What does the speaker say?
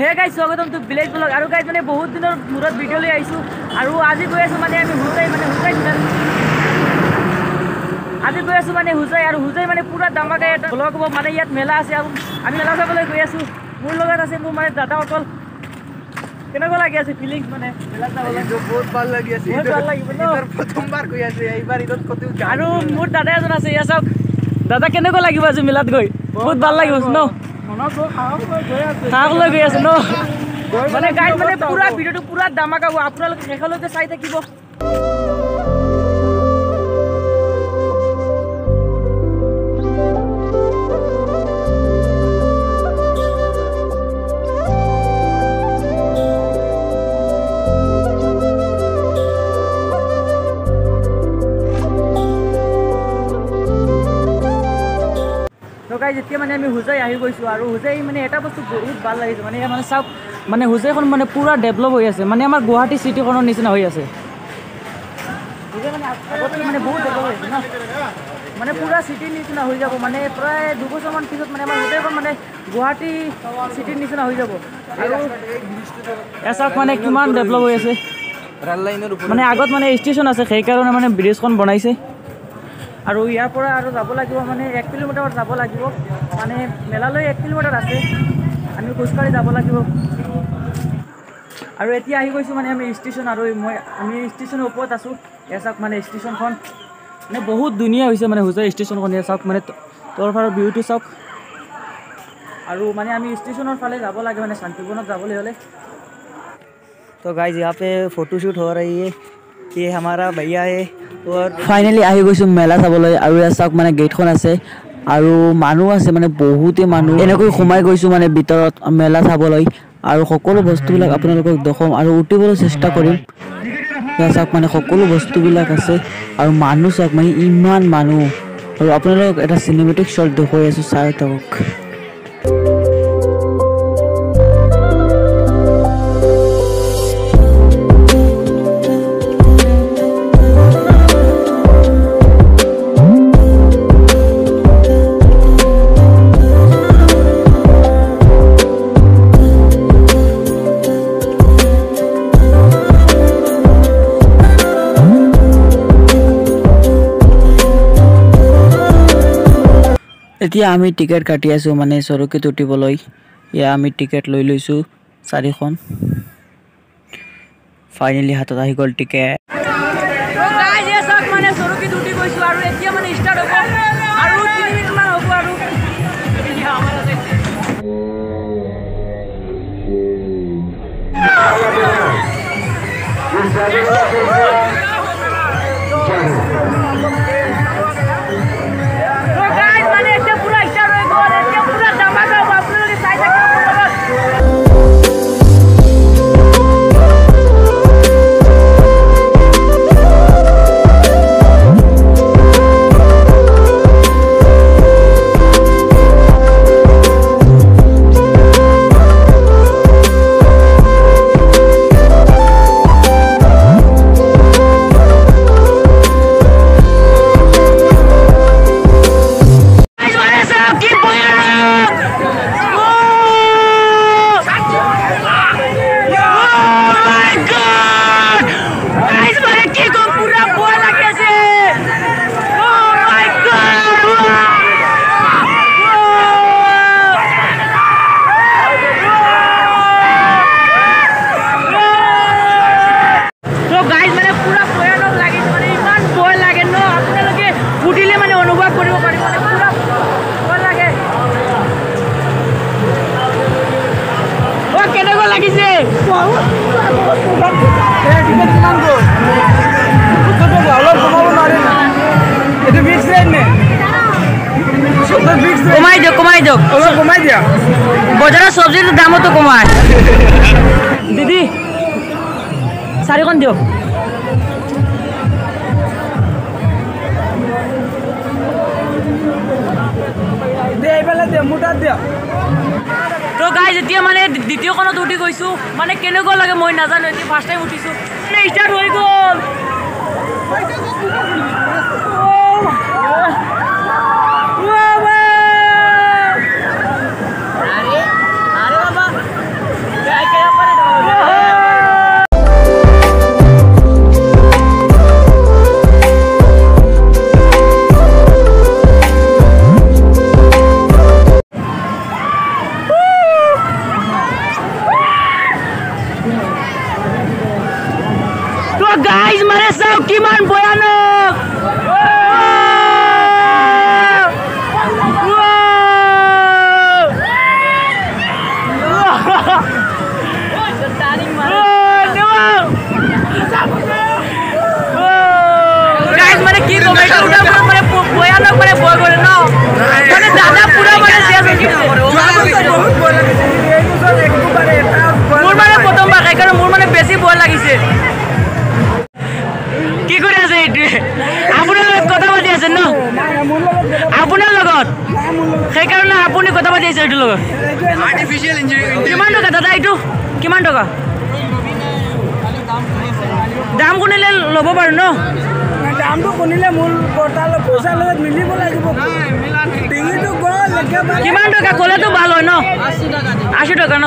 hey guys স্বাগতম to village blog আৰু guys মানে বহুত দিনৰ মূৰত ভিডিঅ' লৈ আহিছোঁ আৰু আজি গৈ আছোঁ মানে আমি হুজাই আজি গৈ আছোঁ মানে হুজাই আৰু হুজাই মানে পুৰা দামাকে এটা ব্লগ হ'ব মানে ইয়াত মেলা আছে আৰু আমি মেলা চাবলৈ গৈ আছোঁ মোৰ লগত আছে মোৰ মানে দাদা অকল কেনেকুৱা লাগি আছে ফিলিংছ মানে মেলা চাবলৈ বহুত ভাল লাগি আছে বহুত ভাল লাগিব ন প্ৰথমবাৰ গৈ আছে এইবাৰ ঈদত কতো আৰু মোৰ দাদা এজন আছে ইয়াত চাওক দাদা কেনেকুৱা লাগিব আজি মেলাত গৈ বহুত ভাল লাগিব ন সাহস লৈ গৈ আছে ন মানে গাইড মানে পুৰা ভিডিঅ'টো পুৰা দামাকা হ'ব আপোনালোকে শেষলৈকে চাই থাকিব যেতিয়া মানে আমি হুজাই আহি গৈছোঁ আৰু হুজাই মানে এটা বস্তু বহুত ভাল লাগিছে মানে মানে চাওক মানে হুজাইখন মানে পুৰা ডেভেলপ হৈ আছে মানে আমাৰ গুৱাহাটী চিটিখনৰ নিচিনা হৈ আছে হুজাই মানে আগতে মানে বহুত ডেভেলপ হৈ আছে ন মানে পুৰা চিটিৰ নিচিনা হৈ যাব মানে প্ৰায় দুবছৰমান পিছত মানে আমাৰ হুজাইখন মানে গুৱাহাটী চিটিৰ নিচিনা হৈ যাব আৰু চাওক মানে কিমান ডেভেলপ হৈ আছে মানে আগত মানে ষ্টেচন আছে সেইকাৰণে মানে ব্ৰিজখন বনাইছে আৰু ইয়াৰ পৰা আৰু যাব লাগিব মানে 1 কিলোমিটাৰ যাব লাগিব মানে মেলালৈ 1 কিলোমিটাৰ আছে আমি খোজকাঢ়ি যাব লাগিব আৰু এতিয়া আহি গৈছোঁ মানে আমি ষ্টেচন আৰু আমি ষ্টেচনৰ ওপৰত আছোঁ এয়া চাওক মানে ষ্টেচনখন মানে বহুত ধুনীয়া হৈছে মানে হুজাই ষ্টেচনখন এয়া চাওক মানে তলফালৰ ভিউটো চাওক আৰু মানে আমি ষ্টেচনৰ ফালে যাব লাগে মানে শান্তিপুৰত যাবলৈ হ'লে तो गाइस यहाँ पे फोटोशूट हो रही है ये हमारा भैया है और फाइनली आহি গৈছোঁ মেলা চাবলৈ আৰু ইয়াত চাওক মানে গেটখন আছে আৰু মানুহ আছে মানে বহুতে মানুহ এনেকৈ সোমাই গৈছোঁ মানে ভিতৰত মেলা চাবলৈ আৰু সকলো বস্তুবিলাক আপোনালোকক দেখাম আৰু উঠিবলৈ চেষ্টা কৰিম ইয়াত চাওক মানে সকলো বস্তুবিলাক আছে আৰু মানুহ চাওক মানে ইমান মানুহ আৰু আপোনালোকক এটা চিনেমেটিক শ্বট দেখুৱাই আছোঁ চাই থাকক এতিয়া আমি টিকেট কাটি আছো মানে সৰকিত উঠিবলৈ ইয়া আমি টিকেট লৈ লৈছো 4খন ফাইনালি হাতত আহি গল টিকেট গাইজ এ সব মানে সৰকিত উঠি গৈছো আৰু এতিয়া মানে ষ্টাৰ্ট হ'ব আৰু 3 মিনিট মান হ'ব আৰু কমাই দিয়া বজাৰৰ সবজিৰ দামও তো কমায় দিদি 4খন দিও দে এইবেলা দে মুটা দিও তো গাইজ এতিয়া মানে দ্বিতীয়খনত উঠি গৈছোঁ মানে কেনেকুৱা লাগে মই নাজানো এতিয়া ফাৰ্ষ্ট টাইম উঠিছোঁ মানে ষ্টাৰ্ট হৈ গ'ল গাইজ মানে চাওক কিমান ভয়ানক গাইজ মানে কি কম এটা মানে ভয়ানক মানে ভয় করে ন মানে দাদা পুরো মানে শেষ হয়ে গেছে মোর মানে প্রথমবার খাই কারণ মোর মানে বেশি ভয় লাগিছে কি করে আছে এইটো আপোনাৰ লগত কথা পাতি আছে ন আপোনাৰ লগত সেই কাৰণে আপুনি কথা পাতি আছে এইটো লগত আৰ্টিফিশিয়াল ইঞ্জুৰি কিমান টকা দাদা এইটো কিমান টকা দাম কোনিলে ল'ব পাৰো ন দামটো শুনিলে মোৰ পৰ্টালৰ পইচাৰ লগত মিলিব লাগিব ডিঙিটো গ'ল একেবাৰে কিমান টকা ক'লেতো ভাল হয় ন 80 টকা ন